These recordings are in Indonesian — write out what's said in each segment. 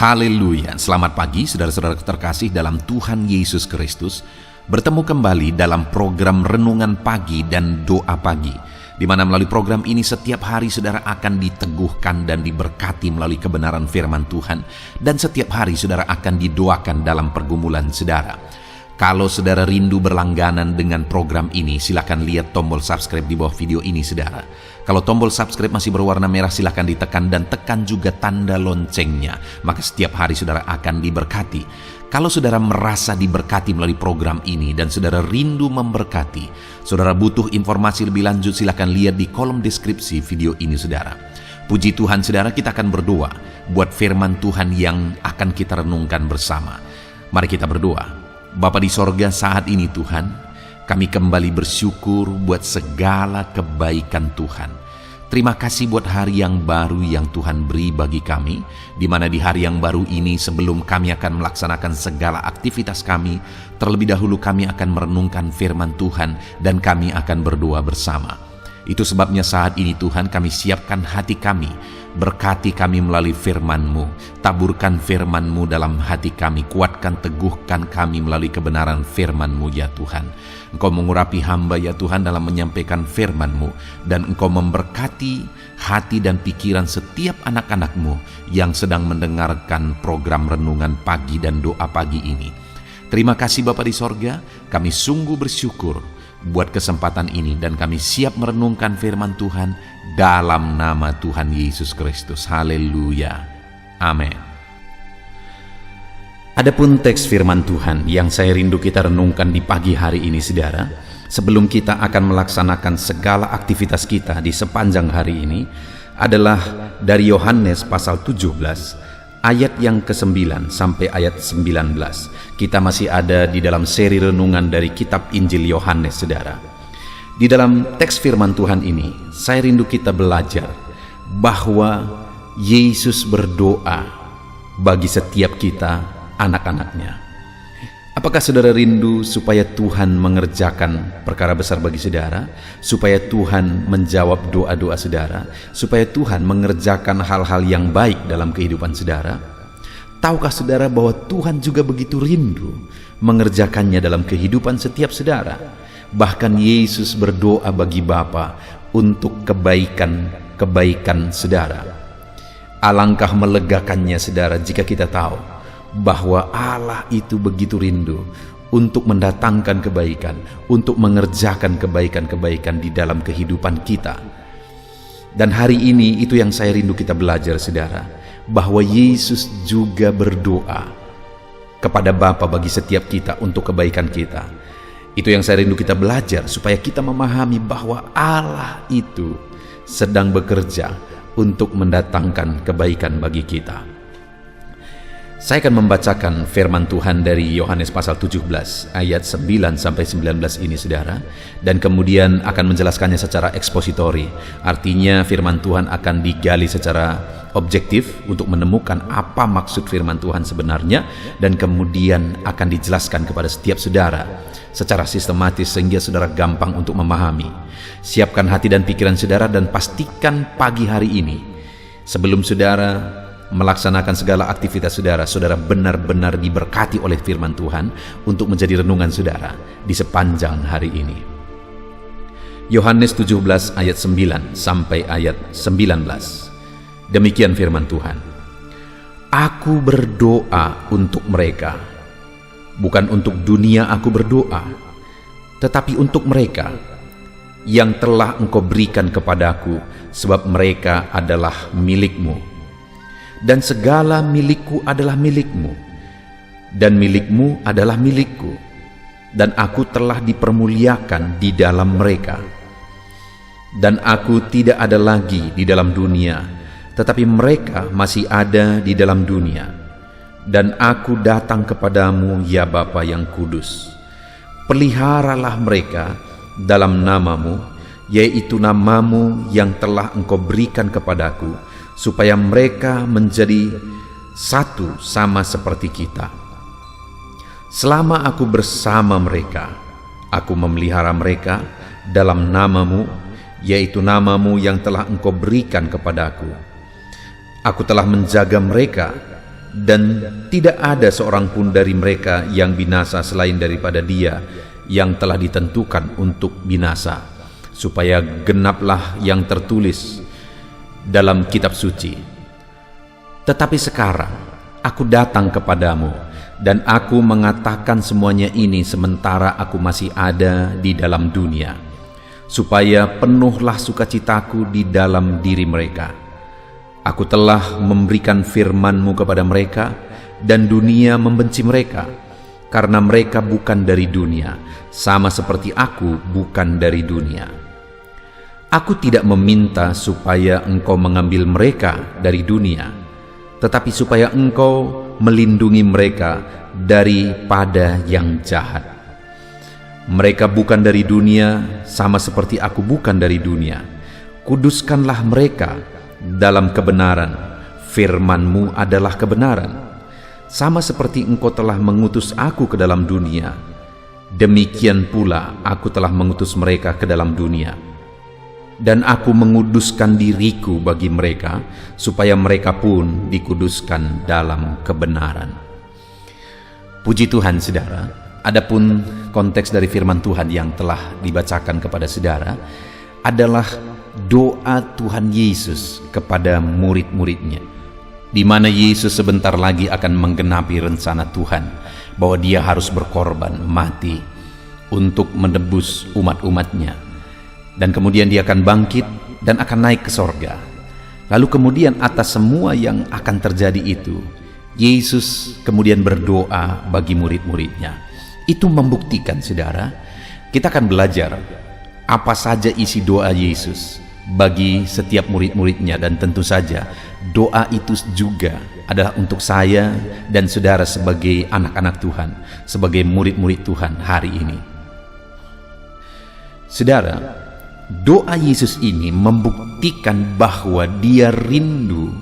Haleluya, selamat pagi saudara-saudara terkasih dalam Tuhan Yesus Kristus. Bertemu kembali dalam program Renungan Pagi dan Doa Pagi, di mana melalui program ini setiap hari saudara akan diteguhkan dan diberkati melalui kebenaran firman Tuhan. Dan setiap hari saudara akan didoakan dalam pergumulan saudara. Kalau saudara rindu berlangganan dengan program ini, silakan lihat tombol subscribe di bawah video ini saudara. Kalau tombol subscribe masih berwarna merah, silakan ditekan dan tekan juga tanda loncengnya. Maka setiap hari saudara akan diberkati. Kalau saudara merasa diberkati melalui program ini dan saudara rindu memberkati, saudara butuh informasi lebih lanjut, silakan lihat di kolom deskripsi video ini saudara. Puji Tuhan saudara, kita akan berdoa buat firman Tuhan yang akan kita renungkan bersama. Mari kita berdoa. Bapa di sorga, saat ini Tuhan, kami kembali bersyukur buat segala kebaikan Tuhan. Terima kasih buat hari yang baru yang Tuhan beri bagi kami, di mana di hari yang baru ini sebelum kami akan melaksanakan segala aktivitas kami, terlebih dahulu kami akan merenungkan firman Tuhan dan kami akan berdoa bersama. Itu sebabnya saat ini Tuhan kami siapkan hati kami, berkati kami melalui firman-Mu, taburkan firman-Mu dalam hati kami, kuatkan teguhkan kami melalui kebenaran firman-Mu ya Tuhan. Engkau mengurapi hamba ya Tuhan dalam menyampaikan firman-Mu, dan Engkau memberkati hati dan pikiran setiap anak-anak-Mu yang sedang mendengarkan program Renungan Pagi dan Doa Pagi ini. Terima kasih Bapa di sorga, kami sungguh bersyukur buat kesempatan ini dan kami siap merenungkan firman Tuhan dalam nama Tuhan Yesus Kristus. Haleluya. Amin. Adapun teks firman Tuhan yang saya rindu kita renungkan di pagi hari ini saudara, sebelum kita akan melaksanakan segala aktivitas kita di sepanjang hari ini, adalah dari Yohanes pasal 17 ayat yang ke-9 sampai ayat 19. Kita masih ada di dalam seri renungan dari kitab Injil Yohanes saudara. Di dalam teks firman Tuhan ini, saya rindu kita belajar bahwa Yesus berdoa bagi setiap kita, anak-anaknya. Apakah saudara rindu supaya Tuhan mengerjakan perkara besar bagi saudara? Supaya Tuhan menjawab doa-doa saudara? Supaya Tuhan mengerjakan hal-hal yang baik dalam kehidupan saudara? Tahukah saudara bahwa Tuhan juga begitu rindu mengerjakannya dalam kehidupan setiap saudara? Bahkan Yesus berdoa bagi Bapa untuk kebaikan saudara. Alangkah melegakannya saudara jika kita tahu bahwa Allah itu begitu rindu untuk mendatangkan kebaikan, untuk mengerjakan kebaikan-kebaikan di dalam kehidupan kita. Dan hari ini itu yang saya rindu kita belajar saudara, bahwa Yesus juga berdoa kepada Bapa bagi setiap kita untuk kebaikan kita. Itu yang saya rindu kita belajar supaya kita memahami bahwa Allah itu sedang bekerja untuk mendatangkan kebaikan bagi kita. Saya akan membacakan firman Tuhan dari Yohanes pasal 17 ayat 9 sampai 19 ini saudara, dan kemudian akan menjelaskannya secara ekspositori. Artinya firman Tuhan akan digali secara objektif untuk menemukan apa maksud firman Tuhan sebenarnya, dan kemudian akan dijelaskan kepada setiap saudara secara sistematis sehingga saudara gampang untuk memahami. Siapkan hati dan pikiran saudara dan pastikan pagi hari ini sebelum saudara melaksanakan segala aktivitas saudara, saudara benar-benar diberkati oleh firman Tuhan untuk menjadi renungan saudara di sepanjang hari ini. Yohanes 17 ayat 9 sampai ayat 19. Demikian firman Tuhan. Aku berdoa untuk mereka, bukan untuk dunia aku berdoa, tetapi untuk mereka yang telah Engkau berikan kepadaku, sebab mereka adalah milik-Mu. Dan segala milikku adalah milikmu, dan milikmu adalah milikku, dan aku telah dipermuliakan di dalam mereka. Dan aku tidak ada lagi di dalam dunia, tetapi mereka masih ada di dalam dunia. Dan aku datang kepadamu ya Bapa yang kudus. Peliharalah mereka dalam namamu, yaitu namamu yang telah Engkau berikan kepadaku, supaya mereka menjadi satu sama seperti kita. Selama aku bersama mereka, aku memelihara mereka dalam namamu, yaitu namamu yang telah Engkau berikan kepadaku. Aku telah menjaga mereka dan tidak ada seorang pun dari mereka yang binasa selain daripada Dia yang telah ditentukan untuk binasa, supaya genaplah yang tertulis dalam kitab suci. Tetapi sekarang aku datang kepadamu, dan aku mengatakan semuanya ini sementara aku masih ada di dalam dunia, supaya penuhlah sukacitaku di dalam diri mereka. Aku telah memberikan firman-Mu kepada mereka, dan dunia membenci mereka, karena mereka bukan dari dunia, sama seperti aku bukan dari dunia. Aku tidak meminta supaya Engkau mengambil mereka dari dunia, tetapi supaya Engkau melindungi mereka daripada yang jahat. Mereka bukan dari dunia, sama seperti aku bukan dari dunia. Kuduskanlah mereka dalam kebenaran. Firman-Mu adalah kebenaran. Sama seperti Engkau telah mengutus aku ke dalam dunia, demikian pula aku telah mengutus mereka ke dalam dunia. Dan aku menguduskan diriku bagi mereka, supaya mereka pun dikuduskan dalam kebenaran. Puji Tuhan, saudara. Adapun konteks dari firman Tuhan yang telah dibacakan kepada saudara adalah doa Tuhan Yesus kepada murid-muridnya, di mana Yesus sebentar lagi akan menggenapi rencana Tuhan bahwa Dia harus berkorban mati untuk menebus umat-umatnya, dan kemudian Dia akan bangkit dan akan naik ke sorga. Lalu kemudian atas semua yang akan terjadi itu, Yesus kemudian berdoa bagi murid-muridnya. Itu membuktikan, saudara, kita akan belajar apa saja isi doa Yesus bagi setiap murid-muridnya, dan tentu saja doa itu juga adalah untuk saya dan saudara sebagai anak-anak Tuhan, sebagai murid-murid Tuhan hari ini. Saudara, doa Yesus ini membuktikan bahwa Dia rindu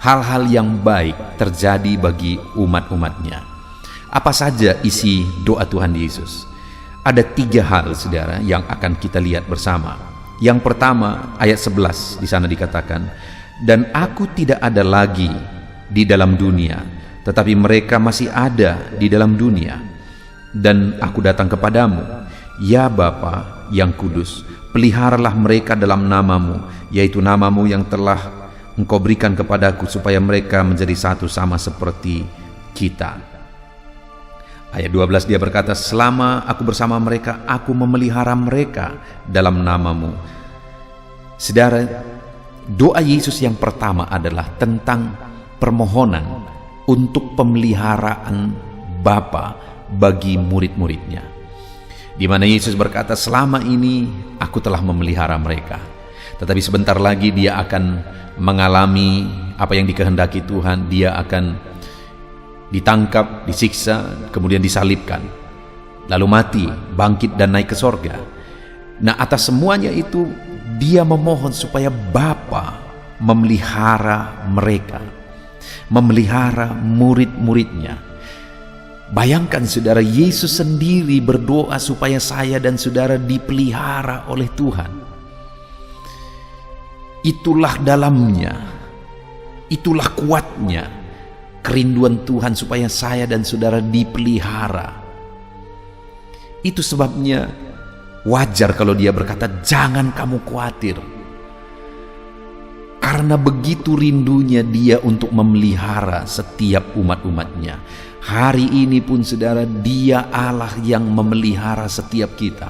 hal-hal yang baik terjadi bagi umat-umatnya. Apa saja isi doa Tuhan Yesus? Ada 3 hal, saudara, yang akan kita lihat bersama. Yang pertama, ayat 11 di sana dikatakan, dan aku tidak ada lagi di dalam dunia, tetapi mereka masih ada di dalam dunia. Dan aku datang kepadamu, ya Bapa yang kudus, peliharalah mereka dalam nama-Mu, yaitu nama-Mu yang telah Engkau berikan kepadaku, supaya mereka menjadi satu sama seperti kita. Ayat 12 dia berkata, selama aku bersama mereka, aku memelihara mereka dalam nama-Mu. Saudara, doa Yesus yang pertama adalah tentang permohonan untuk pemeliharaan Bapa bagi murid-muridnya, di mana Yesus berkata, selama ini aku telah memelihara mereka, tetapi sebentar lagi Dia akan mengalami apa yang dikehendaki Tuhan. Dia akan ditangkap, disiksa, kemudian disalibkan, lalu mati, bangkit dan naik ke sorga. Nah, atas semuanya itu Dia memohon supaya Bapa memelihara mereka, memelihara murid-muridnya. Bayangkan, saudara, Yesus sendiri berdoa supaya saya dan saudara dipelihara oleh Tuhan. Itulah dalamnya, itulah kuatnya kerinduan Tuhan supaya saya dan saudara dipelihara. Itu sebabnya wajar kalau Dia berkata, jangan kamu khawatir, karena begitu rindunya Dia untuk memelihara setiap umat-umatnya. Hari ini pun, saudara, Dia Allah yang memelihara setiap kita.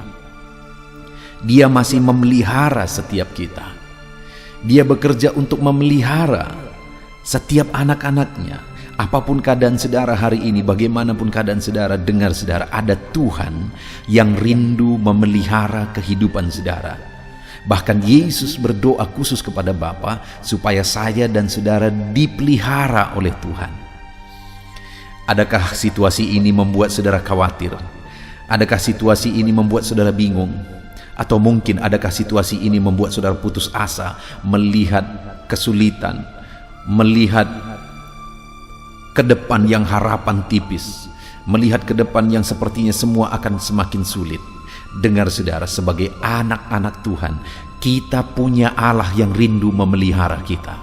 Dia masih memelihara setiap kita. Dia bekerja untuk memelihara setiap anak-anaknya. Apapun keadaan saudara hari ini, bagaimanapun keadaan saudara, dengar saudara, ada Tuhan yang rindu memelihara kehidupan saudara. Bahkan Yesus berdoa khusus kepada Bapa supaya saya dan saudara dipelihara oleh Tuhan. Adakah situasi ini membuat saudara khawatir? Adakah situasi ini membuat saudara bingung? Atau mungkin adakah situasi ini membuat saudara putus asa, melihat kesulitan, melihat ke depan yang harapan tipis, melihat ke depan yang sepertinya semua akan semakin sulit? Dengar saudara, sebagai anak-anak Tuhan, kita punya Allah yang rindu memelihara kita.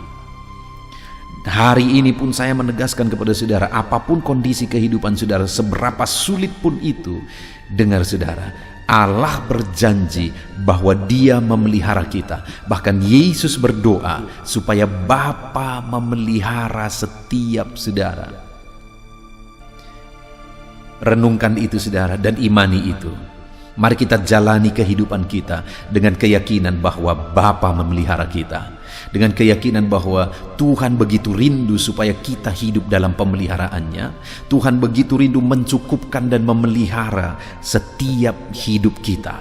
Hari ini pun saya menegaskan kepada saudara, apapun kondisi kehidupan saudara, seberapa sulit pun itu, dengar saudara, Allah berjanji bahwa Dia memelihara kita. Bahkan Yesus berdoa supaya Bapa memelihara setiap saudara. Renungkan itu saudara dan imani itu. Mari kita jalani kehidupan kita dengan keyakinan bahwa Bapa memelihara kita. Dengan keyakinan bahwa Tuhan begitu rindu supaya kita hidup dalam pemeliharaannya. Tuhan begitu rindu mencukupkan dan memelihara setiap hidup kita.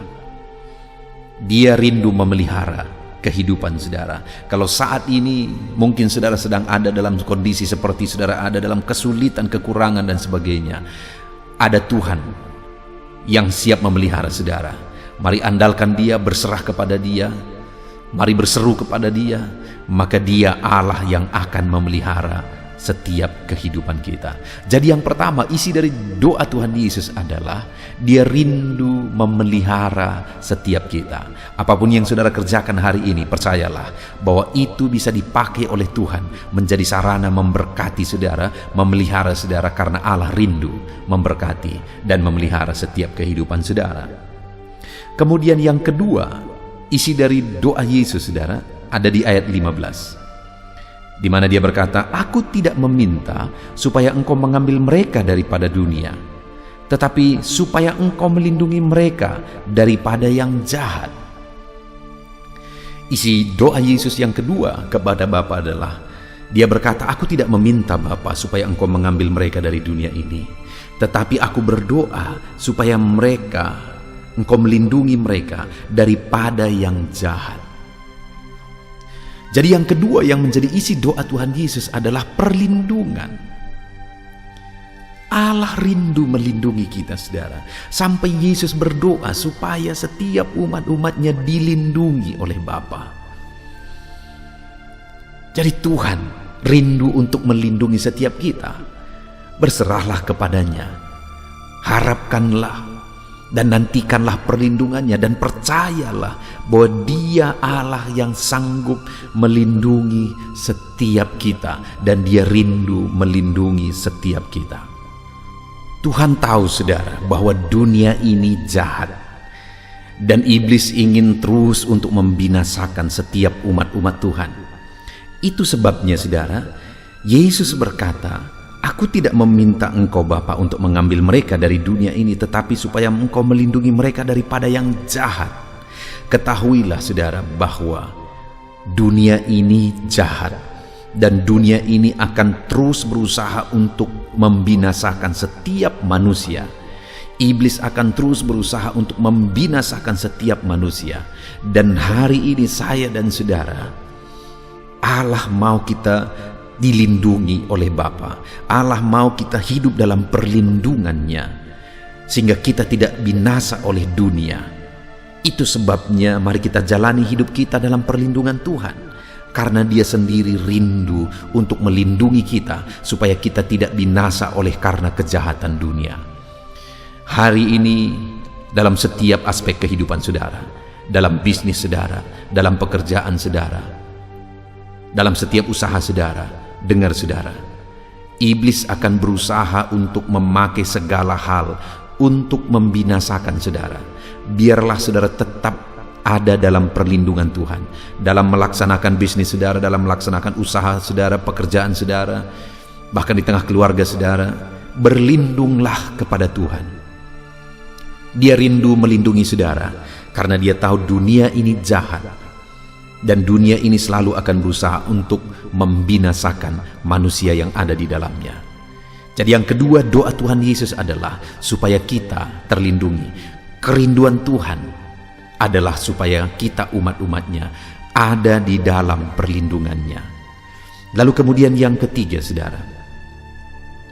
Dia rindu memelihara kehidupan saudara. Kalau saat ini mungkin saudara sedang ada dalam kondisi seperti saudara ada dalam kesulitan, kekurangan dan sebagainya, ada Tuhan yang siap memelihara saudara. Mari andalkan Dia, berserah kepada Dia, mari berseru kepada Dia, maka Dia Allah yang akan memelihara setiap kehidupan kita. Jadi yang pertama, isi dari doa Tuhan Yesus adalah Dia rindu memelihara setiap kita. Apapun yang saudara kerjakan hari ini, percayalah bahwa itu bisa dipakai oleh Tuhan menjadi sarana memberkati saudara, memelihara saudara, karena Allah rindu memberkati dan memelihara setiap kehidupan saudara. Kemudian yang kedua, isi dari doa Yesus saudara ada di ayat 15, di mana Dia berkata, "Aku tidak meminta supaya Engkau mengambil mereka daripada dunia, tetapi supaya Engkau melindungi mereka daripada yang jahat." Isi doa Yesus yang kedua kepada Bapa adalah Dia berkata, "Aku tidak meminta Bapa supaya Engkau mengambil mereka dari dunia ini, tetapi aku berdoa supaya Engkau melindungi mereka daripada yang jahat." Jadi yang kedua yang menjadi isi doa Tuhan Yesus adalah perlindungan. Allah rindu melindungi kita saudara. Sampai Yesus berdoa supaya setiap umat-umatnya dilindungi oleh Bapa. Jadi Tuhan rindu untuk melindungi setiap kita. Berserahlah kepadanya. Harapkanlah dan nantikanlah perlindungannya, dan percayalah bahwa Dia Allah yang sanggup melindungi setiap kita, dan Dia rindu melindungi setiap kita. Tuhan tahu saudara bahwa dunia ini jahat dan iblis ingin terus untuk membinasakan setiap umat-umat Tuhan. Itu sebabnya saudara, Yesus berkata, "Aku tidak meminta Engkau Bapa untuk mengambil mereka dari dunia ini, tetapi supaya Engkau melindungi mereka daripada yang jahat." Ketahuilah saudara bahwa dunia ini jahat, dan dunia ini akan terus berusaha untuk membinasakan setiap manusia. Iblis akan terus berusaha untuk membinasakan setiap manusia. Dan hari ini saya dan saudara, Allah mau kita dilindungi oleh Bapa. Allah mau kita hidup dalam perlindungannya, sehingga kita tidak binasa oleh dunia. Itu sebabnya mari kita jalani hidup kita dalam perlindungan Tuhan, karena Dia sendiri rindu untuk melindungi kita supaya kita tidak binasa oleh karena kejahatan dunia. Hari ini dalam setiap aspek kehidupan saudara, dalam bisnis saudara, dalam pekerjaan saudara, dalam setiap usaha saudara, dengar saudara, iblis akan berusaha untuk memakai segala hal untuk membinasakan saudara. Biarlah saudara tetap ada dalam perlindungan Tuhan, dalam melaksanakan bisnis saudara, dalam melaksanakan usaha saudara, pekerjaan saudara, bahkan di tengah keluarga saudara. Berlindunglah kepada Tuhan. Dia rindu melindungi saudara, karena Dia tahu dunia ini jahat, dan dunia ini selalu akan berusaha untuk membinasakan manusia yang ada di dalamnya. Jadi yang kedua, doa Tuhan Yesus adalah supaya kita terlindungi. Kerinduan Tuhan adalah supaya kita umat-umatnya ada di dalam perlindungannya. Lalu kemudian yang ketiga saudara,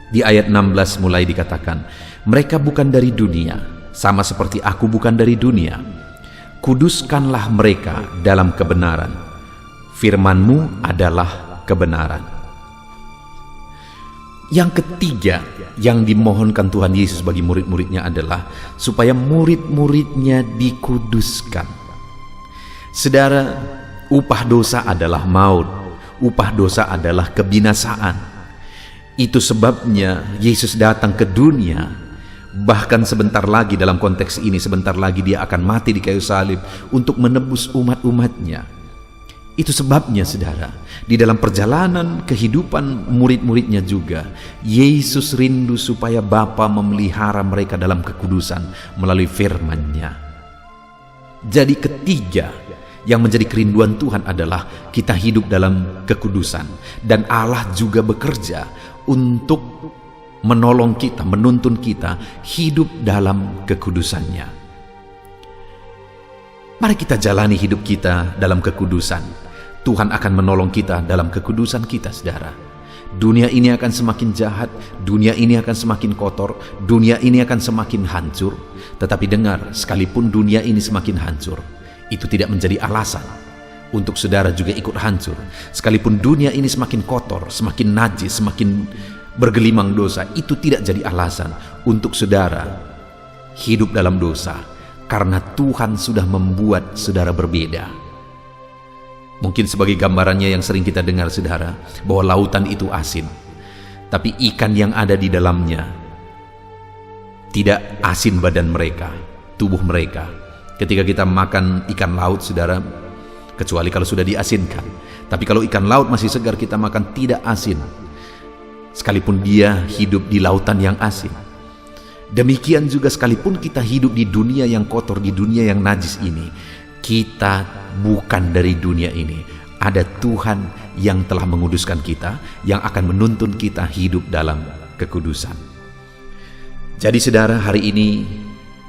di ayat 16 mulai dikatakan, "Mereka bukan dari dunia, sama seperti aku bukan dari dunia. Kuduskanlah mereka dalam kebenaran. Firman-Mu adalah kebenaran." Yang ketiga yang dimohonkan Tuhan Yesus bagi murid-muridnya adalah supaya murid-muridnya dikuduskan. Saudara, upah dosa adalah maut. upah dosa adalah kebinasaan. Itu sebabnya Yesus datang ke dunia. Bahkan sebentar lagi, dalam konteks ini sebentar lagi dia akan mati di kayu salib untuk menebus umat-umatnya. Itu sebabnya saudara, di dalam perjalanan kehidupan murid-muridnya juga, Yesus rindu supaya Bapa memelihara mereka dalam kekudusan melalui firman-Nya. Jadi ketiga yang menjadi kerinduan Tuhan adalah kita hidup dalam kekudusan. Dan Allah juga bekerja untuk menolong kita, menuntun kita hidup dalam kekudusan-Nya. Mari kita jalani hidup kita dalam kekudusan. Tuhan akan menolong kita dalam kekudusan kita, saudara. Dunia ini akan semakin jahat, dunia ini akan semakin kotor, dunia ini akan semakin hancur. Tetapi dengar, sekalipun dunia ini semakin hancur, itu tidak menjadi alasan untuk saudara juga ikut hancur. Sekalipun dunia ini semakin kotor, semakin najis, semakin bergelimang dosa, itu tidak jadi alasan untuk saudara hidup dalam dosa. Karena Tuhan sudah membuat saudara berbeda. Mungkin sebagai gambarannya yang sering kita dengar saudara, bahwa lautan itu asin, tapi ikan yang ada di dalamnya tidak asin badan mereka, tubuh mereka. Ketika kita makan ikan laut saudara, kecuali kalau sudah diasinkan. Tapi kalau ikan laut masih segar kita makan tidak asin, sekalipun dia hidup di lautan yang asin. Demikian juga sekalipun kita hidup di dunia yang kotor, di dunia yang najis ini, kita bukan dari dunia ini. Ada Tuhan yang telah menguduskan kita, yang akan menuntun kita hidup dalam kekudusan. Jadi saudara, hari ini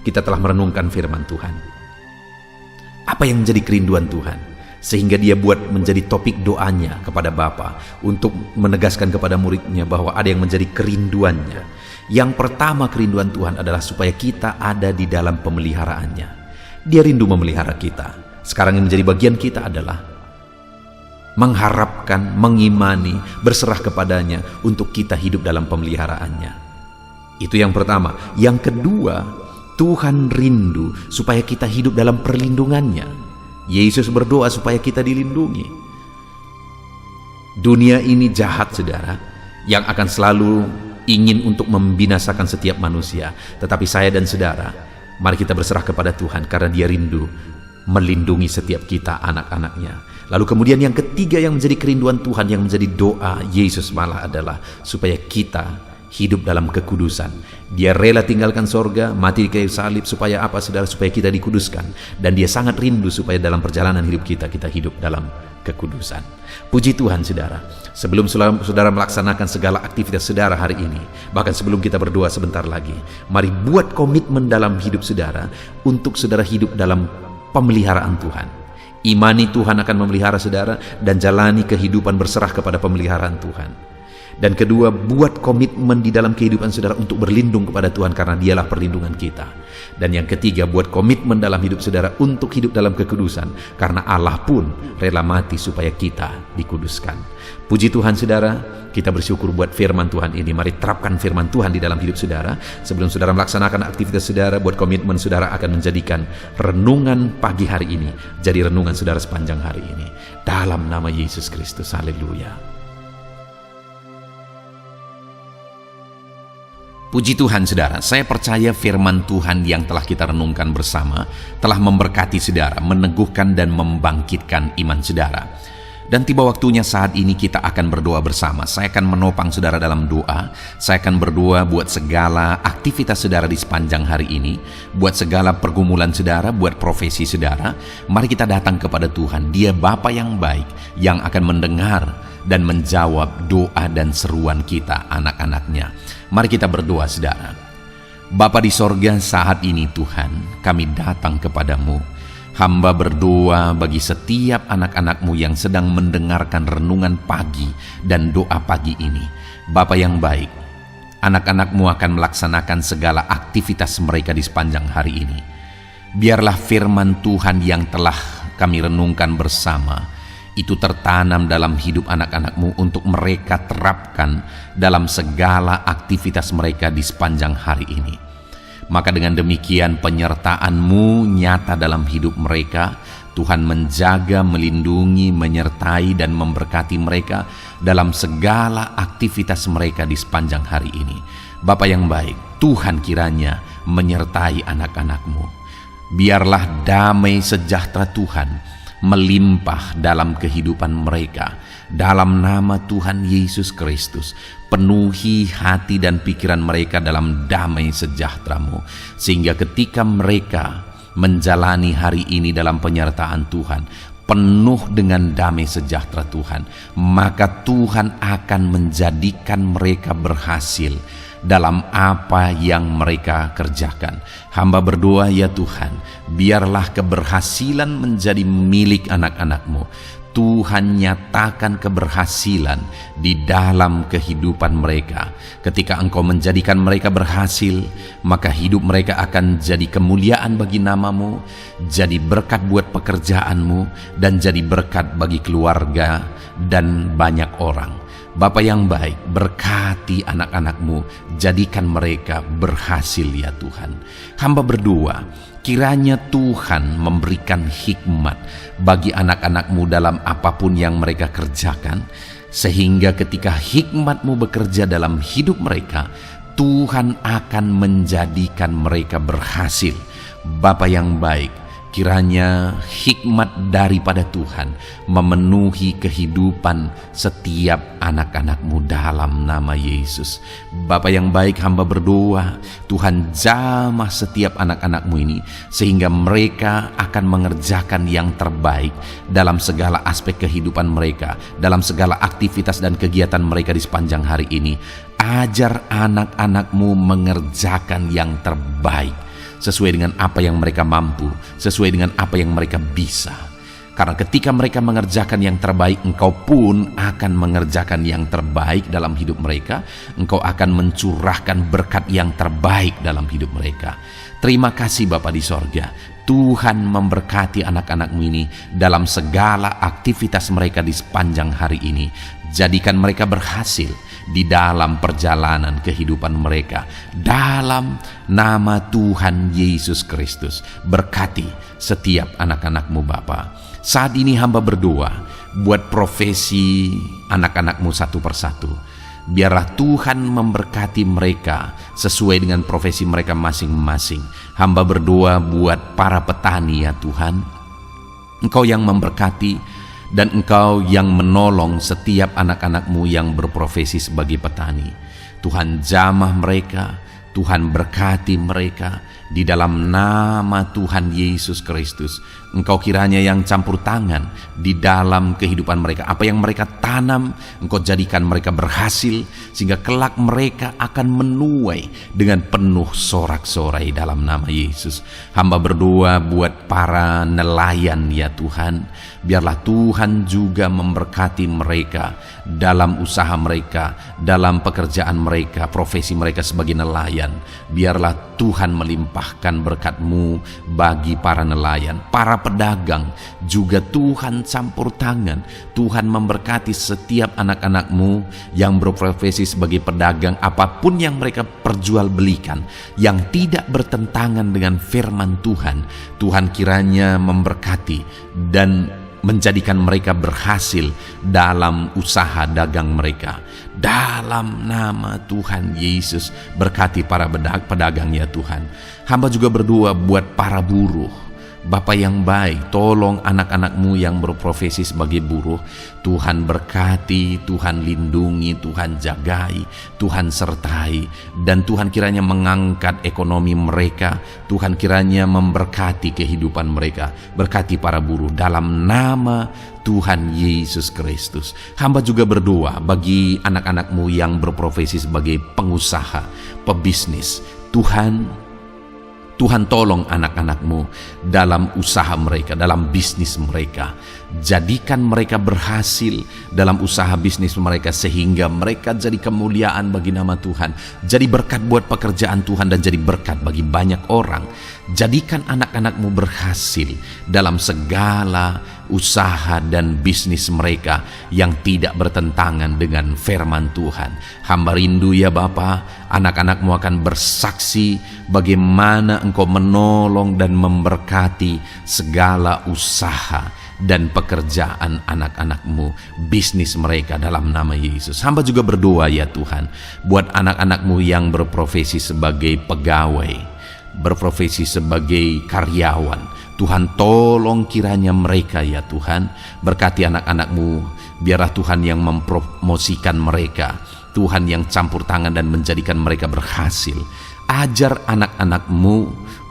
kita telah merenungkan firman Tuhan. Apa yang menjadi kerinduan Tuhan? Sehingga dia buat menjadi topik doanya kepada Bapa untuk menegaskan kepada muridnya bahwa ada yang menjadi kerinduannya. Yang pertama kerinduan Tuhan adalah supaya kita ada di dalam pemeliharaannya. Dia rindu memelihara kita. Sekarang yang menjadi bagian kita adalah mengharapkan, mengimani, berserah kepadanya untuk kita hidup dalam pemeliharaannya. Itu yang pertama. Yang kedua, Tuhan rindu supaya kita hidup dalam perlindungannya. Yesus berdoa supaya kita dilindungi. Dunia ini jahat saudara, yang akan selalu ingin untuk membinasakan setiap manusia. Tetapi saya dan saudara, mari kita berserah kepada Tuhan karena dia rindu melindungi setiap kita, anak-anaknya. Lalu kemudian yang ketiga yang menjadi kerinduan Tuhan, yang menjadi doa Yesus malah adalah supaya kita hidup dalam kekudusan. Dia rela tinggalkan sorga, mati di kayu salib supaya apa saudara? Supaya kita dikuduskan. Dan dia sangat rindu supaya dalam perjalanan hidup kita hidup dalam kekudusan. Puji Tuhan saudara. Sebelum saudara melaksanakan segala aktivitas saudara hari ini, bahkan sebelum kita berdoa sebentar lagi, mari buat komitmen dalam hidup saudara untuk saudara hidup dalam pemeliharaan Tuhan. Imani Tuhan akan memelihara saudara dan jalani kehidupan berserah kepada pemeliharaan Tuhan. Dan kedua, buat komitmen di dalam kehidupan saudara untuk berlindung kepada Tuhan karena dialah perlindungan kita. Dan yang ketiga, buat komitmen dalam hidup saudara untuk hidup dalam kekudusan karena Allah pun rela mati supaya kita dikuduskan. Puji Tuhan saudara, kita bersyukur buat firman Tuhan ini. Mari terapkan firman Tuhan di dalam hidup saudara. Sebelum saudara melaksanakan aktivitas saudara, buat komitmen saudara akan menjadikan renungan pagi hari ini jadi renungan saudara sepanjang hari ini. Dalam nama Yesus Kristus, haleluya. Puji Tuhan saudara, saya percaya firman Tuhan yang telah kita renungkan bersama telah memberkati saudara, meneguhkan dan membangkitkan iman saudara. Dan tiba waktunya saat ini kita akan berdoa bersama. Saya akan menopang saudara dalam doa. Saya akan berdoa buat segala aktivitas saudara di sepanjang hari ini, buat segala pergumulan saudara, buat profesi saudara. Mari kita datang kepada Tuhan. Dia Bapa yang baik, yang akan mendengar dan menjawab doa dan seruan kita, anak-anaknya. Mari kita berdoa saudara. Bapa di sorga, saat ini Tuhan, kami datang kepadamu. Hamba berdoa bagi setiap anak-anakmu yang sedang mendengarkan renungan pagi dan doa pagi ini. Bapa yang baik, anak-anakmu akan melaksanakan segala aktivitas mereka di sepanjang hari ini. Biarlah firman Tuhan yang telah kami renungkan bersama itu tertanam dalam hidup anak-anakmu untuk mereka terapkan dalam segala aktivitas mereka di sepanjang hari ini. Maka dengan demikian penyertaan-Mu nyata dalam hidup mereka, Tuhan menjaga, melindungi, menyertai, dan memberkati mereka dalam segala aktivitas mereka di sepanjang hari ini. Bapa yang baik, Tuhan kiranya menyertai anak-anak-Mu. Biarlah damai sejahtera Tuhan melimpah dalam kehidupan mereka. Dalam nama Tuhan Yesus Kristus, penuhi hati dan pikiran mereka dalam damai sejahtera-Mu, sehingga ketika mereka menjalani hari ini dalam penyertaan Tuhan, penuh dengan damai sejahtera Tuhan, maka Tuhan akan menjadikan mereka berhasil dalam apa yang mereka kerjakan. Hamba berdoa, ya Tuhan, biarlah keberhasilan menjadi milik anak-anak-Mu. Tuhan nyatakan keberhasilan di dalam kehidupan mereka. Ketika Engkau menjadikan mereka berhasil, maka hidup mereka akan jadi kemuliaan bagi nama-Mu, jadi berkat buat pekerjaan-Mu, dan jadi berkat bagi keluarga dan banyak orang. Bapa yang baik, berkati anak-anak-Mu, jadikan mereka berhasil ya Tuhan. Hamba berdoa, kiranya Tuhan memberikan hikmat bagi anak-anak-Mu dalam apapun yang mereka kerjakan, sehingga ketika hikmat-Mu bekerja dalam hidup mereka, Tuhan akan menjadikan mereka berhasil. Bapa yang baik, kiranya hikmat daripada Tuhan memenuhi kehidupan setiap anak-anak-Mu dalam nama Yesus. Bapa yang baik, hamba berdoa, Tuhan jamah setiap anak-anak-Mu ini, sehingga mereka akan mengerjakan yang terbaik dalam segala aspek kehidupan mereka, dalam segala aktivitas dan kegiatan mereka di sepanjang hari ini. Ajar anak-anak-Mu mengerjakan yang terbaik, sesuai dengan apa yang mereka mampu, sesuai dengan apa yang mereka bisa. Karena ketika mereka mengerjakan yang terbaik, Engkau pun akan mengerjakan yang terbaik dalam hidup mereka. Engkau akan mencurahkan berkat yang terbaik dalam hidup mereka. Terima kasih Bapa di sorga. Tuhan memberkati anak-anak-Mu ini dalam segala aktivitas mereka di sepanjang hari ini. Jadikan mereka berhasil di dalam perjalanan kehidupan mereka. Dalam nama Tuhan Yesus Kristus, berkati setiap anak-anak-Mu Bapa. Saat ini hamba berdoa buat profesi anak-anak-Mu satu persatu. Biarlah Tuhan memberkati mereka sesuai dengan profesi mereka masing-masing. Hamba berdoa buat para petani ya Tuhan. Engkau yang memberkati dan Engkau yang menolong setiap anak-anak-Mu yang berprofesi sebagai petani. Tuhan jamah mereka, Tuhan berkati mereka di dalam nama Tuhan Yesus Kristus. Engkau kiranya yang campur tangan di dalam kehidupan mereka. Apa yang mereka tanam, Engkau jadikan mereka berhasil, sehingga kelak mereka akan menuai dengan penuh sorak-sorai dalam nama Yesus. Hamba berdoa buat para nelayan ya Tuhan. Biarlah Tuhan juga memberkati mereka dalam usaha mereka, dalam pekerjaan mereka, profesi mereka sebagai nelayan. Biarlah Tuhan melimpahkan berkat-Mu bagi para nelayan, para pedagang juga Tuhan campur tangan. Tuhan memberkati setiap anak-anak-Mu yang berprofesi sebagai pedagang, apapun yang mereka perjualbelikan yang tidak bertentangan dengan firman Tuhan. Tuhan kiranya memberkati dan menjadikan mereka berhasil dalam usaha dagang mereka. Dalam nama Tuhan Yesus, berkati para pedagang ya Tuhan. Hamba juga berdoa buat para buruh. Bapa yang baik, tolong anak-anak-Mu yang berprofesi sebagai buruh. Tuhan berkati, Tuhan lindungi, Tuhan jagai, Tuhan sertai, dan Tuhan kiranya mengangkat ekonomi mereka. Tuhan kiranya memberkati kehidupan mereka. Berkati para buruh dalam nama Tuhan Yesus Kristus. Hamba juga berdoa bagi anak-anak-Mu yang berprofesi sebagai pengusaha, pebisnis. Tuhan tolong anak-anak-Mu dalam usaha mereka, dalam bisnis mereka. Jadikan mereka berhasil dalam usaha bisnis mereka, sehingga mereka jadi kemuliaan bagi nama Tuhan, jadi berkat buat pekerjaan Tuhan, dan jadi berkat bagi banyak orang. Jadikan anak-anak-Mu berhasil dalam segala usaha dan bisnis mereka yang tidak bertentangan dengan firman Tuhan. Hamba rindu ya Bapa, anak-anak-Mu akan bersaksi bagaimana Engkau menolong dan memberkati segala usaha dan pekerjaan anak-anak-Mu, bisnis mereka dalam nama Yesus. Hamba juga berdoa ya Tuhan, buat anak-anak-Mu yang berprofesi sebagai pegawai, berprofesi sebagai karyawan. Tuhan tolong kiranya mereka ya Tuhan, berkati anak-anak-Mu, biarlah Tuhan yang mempromosikan mereka, Tuhan yang campur tangan dan menjadikan mereka berhasil. Ajar anak-anak-Mu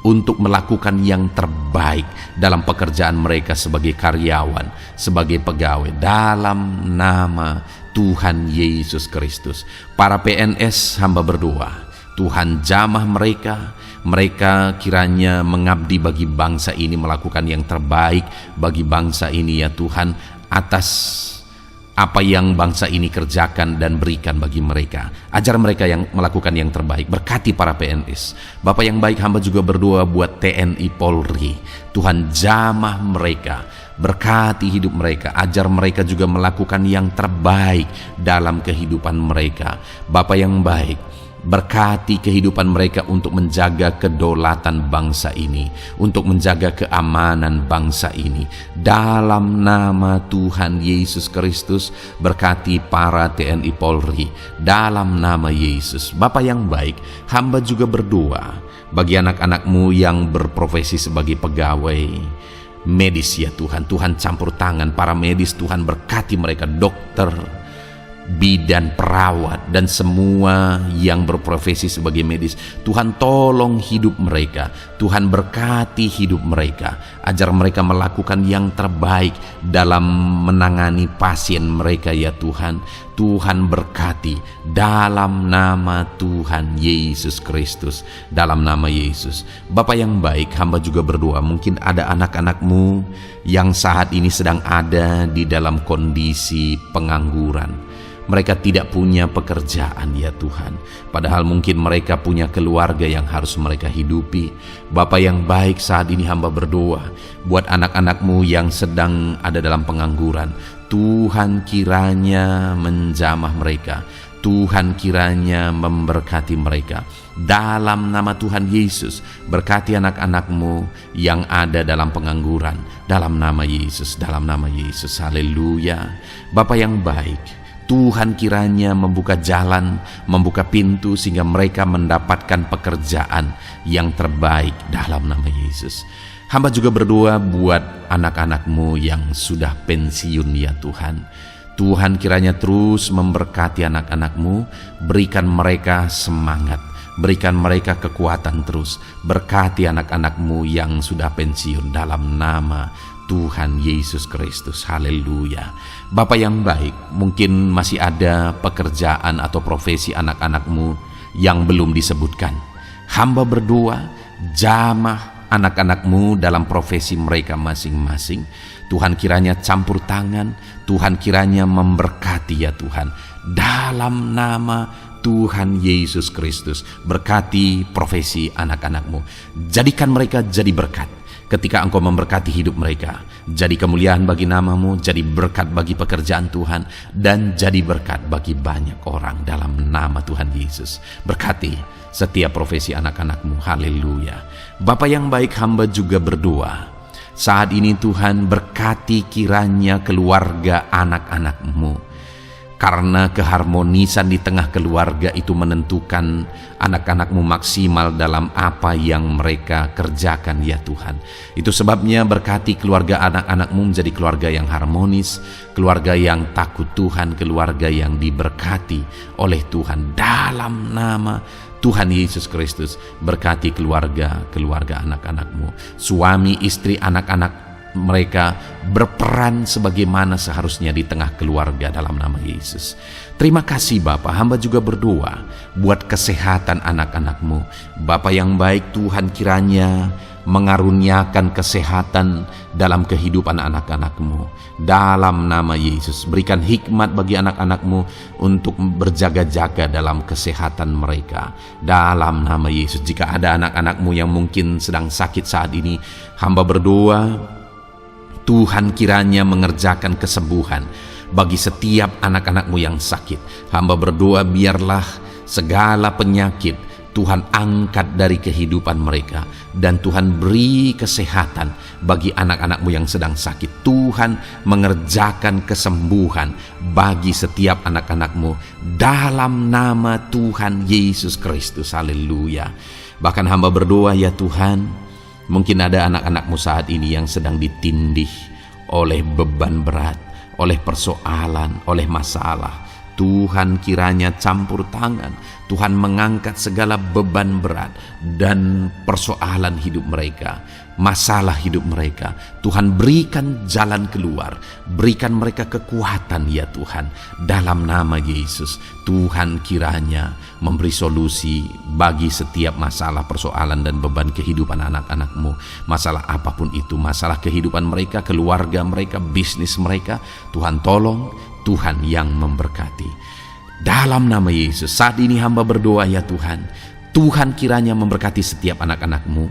untuk melakukan yang terbaik dalam pekerjaan mereka sebagai karyawan, sebagai pegawai, dalam nama Tuhan Yesus Kristus. Para PNS hamba berdoa, Tuhan jamah mereka, mereka kiranya mengabdi bagi bangsa ini, melakukan yang terbaik bagi bangsa ini ya Tuhan, atas apa yang bangsa ini kerjakan dan berikan bagi mereka. Ajar mereka yang melakukan yang terbaik. Berkati para PNS. Bapak yang baik, hamba juga berdoa buat TNI Polri. Tuhan jamah mereka, berkati hidup mereka, ajar mereka juga melakukan yang terbaik dalam kehidupan mereka. Bapak yang baik, berkati kehidupan mereka untuk menjaga kedaulatan bangsa ini, untuk menjaga keamanan bangsa ini. Dalam nama Tuhan Yesus Kristus, berkati para TNI Polri dalam nama Yesus. Bapa yang baik, hamba juga berdoa bagi anak-anak-Mu yang berprofesi sebagai pegawai medis ya Tuhan. Tuhan campur tangan para medis, Tuhan berkati mereka, dokter, bidan, perawat, dan semua yang berprofesi sebagai medis. Tuhan tolong hidup mereka, Tuhan berkati hidup mereka, ajar mereka melakukan yang terbaik dalam menangani pasien mereka ya Tuhan. Tuhan berkati dalam nama Tuhan Yesus Kristus, dalam nama Yesus. Bapak yang baik, hamba juga berdoa, mungkin ada anak-anak-Mu yang saat ini sedang ada di dalam kondisi pengangguran. Mereka tidak punya pekerjaan ya Tuhan, padahal mungkin mereka punya keluarga yang harus mereka hidupi. Bapa yang baik, saat ini hamba berdoa buat anak-anak-Mu yang sedang ada dalam pengangguran. Tuhan kiranya menjamah mereka, Tuhan kiranya memberkati mereka. Dalam nama Tuhan Yesus, berkati anak-anak-Mu yang ada dalam pengangguran, dalam nama Yesus, dalam nama Yesus. Haleluya. Bapa yang baik, Tuhan kiranya membuka jalan, membuka pintu sehingga mereka mendapatkan pekerjaan yang terbaik dalam nama Yesus. Hamba juga berdoa buat anak-anak-Mu yang sudah pensiun ya Tuhan. Tuhan kiranya terus memberkati anak-anak-Mu, berikan mereka semangat, berikan mereka kekuatan terus. Berkati anak-anak-Mu yang sudah pensiun dalam nama Tuhan Yesus Kristus. Haleluya. Bapa yang baik, mungkin masih ada pekerjaan atau profesi anak-anak-Mu yang belum disebutkan. Hamba berdoa, jamah anak-anak-Mu dalam profesi mereka masing-masing. Tuhan kiranya campur tangan, Tuhan kiranya memberkati ya Tuhan. Dalam nama Tuhan Yesus Kristus, berkati profesi anak-anak-Mu. Jadikan mereka jadi berkat. Ketika Engkau memberkati hidup mereka, jadi kemuliaan bagi nama-Mu, jadi berkat bagi pekerjaan Tuhan, dan jadi berkat bagi banyak orang dalam nama Tuhan Yesus. Berkati setiap profesi anak-anak-Mu. Haleluya. Bapa yang baik, hamba juga berdoa saat ini Tuhan, berkati kiranya keluarga anak-anak-Mu. Karena keharmonisan di tengah keluarga itu menentukan anak-anak-Mu maksimal dalam apa yang mereka kerjakan ya Tuhan. Itu sebabnya berkati keluarga anak-anak-Mu menjadi keluarga yang harmonis, keluarga yang takut Tuhan, keluarga yang diberkati oleh Tuhan. Dalam nama Tuhan Yesus Kristus, berkati keluarga anak-anak-Mu, suami, istri, anak-anak mereka berperan sebagaimana seharusnya di tengah keluarga dalam nama Yesus. Terima kasih Bapa, hamba juga berdoa buat kesehatan anak-anak-Mu. Bapa yang baik, Tuhan kiranya mengaruniakan kesehatan dalam kehidupan anak-anak-Mu. Dalam nama Yesus, berikan hikmat bagi anak-anak-Mu untuk berjaga-jaga dalam kesehatan mereka. Dalam nama Yesus, jika ada anak-anak-Mu yang mungkin sedang sakit saat ini, hamba berdoa Tuhan kiranya mengerjakan kesembuhan bagi setiap anak-anak-Mu yang sakit. Hamba berdoa biarlah segala penyakit Tuhan angkat dari kehidupan mereka, dan Tuhan beri kesehatan bagi anak-anak-Mu yang sedang sakit. Tuhan mengerjakan kesembuhan bagi setiap anak-anak-Mu dalam nama Tuhan Yesus Kristus. Haleluya. Bahkan hamba berdoa, ya Tuhan, mungkin ada anak-anak-Mu saat ini yang sedang ditindih oleh beban berat, oleh persoalan, oleh masalah. Tuhan kiranya campur tangan, Tuhan mengangkat segala beban berat dan persoalan hidup mereka, masalah hidup mereka. Tuhan berikan jalan keluar, berikan mereka kekuatan ya Tuhan. Dalam nama Yesus, Tuhan kiranya memberi solusi bagi setiap masalah, persoalan dan beban kehidupan anak-anak-Mu. Masalah apapun itu, masalah kehidupan mereka, keluarga mereka, bisnis mereka, Tuhan tolong, Tuhan yang memberkati. Dalam nama Yesus, saat ini hamba berdoa ya Tuhan, Tuhan kiranya memberkati setiap anak-anak-Mu,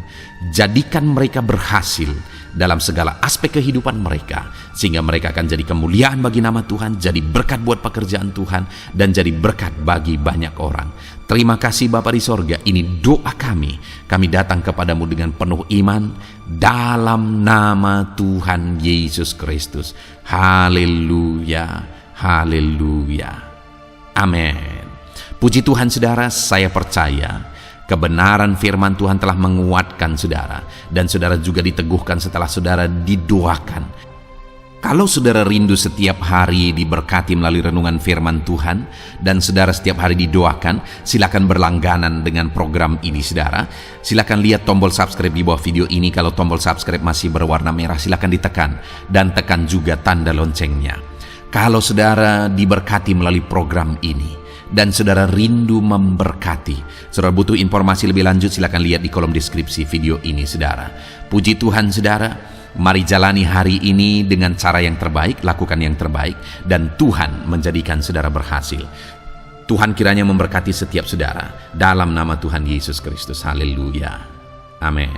jadikan mereka berhasil dalam segala aspek kehidupan mereka, sehingga mereka akan jadi kemuliaan bagi nama Tuhan, jadi berkat buat pekerjaan Tuhan, dan jadi berkat bagi banyak orang. Terima kasih Bapa di sorga, ini doa kami datang kepadamu dengan penuh iman, dalam nama Tuhan Yesus Kristus. Haleluya. Haleluya. Amin. Puji Tuhan saudara, saya percaya kebenaran firman Tuhan telah menguatkan saudara, dan saudara juga diteguhkan setelah saudara didoakan. Kalau saudara rindu setiap hari diberkati melalui renungan firman Tuhan, dan saudara setiap hari didoakan, silakan berlangganan dengan program ini saudara. Silakan lihat tombol subscribe di bawah video ini. Kalau tombol subscribe masih berwarna merah, silakan ditekan, dan tekan juga tanda loncengnya. Kalau saudara diberkati melalui program ini dan saudara rindu memberkati, saudara butuh informasi lebih lanjut, silakan lihat di kolom deskripsi video ini saudara. Puji Tuhan saudara, mari jalani hari ini dengan cara yang terbaik, lakukan yang terbaik, dan Tuhan menjadikan saudara berhasil. Tuhan kiranya memberkati setiap saudara dalam nama Tuhan Yesus Kristus. Haleluya. Amin.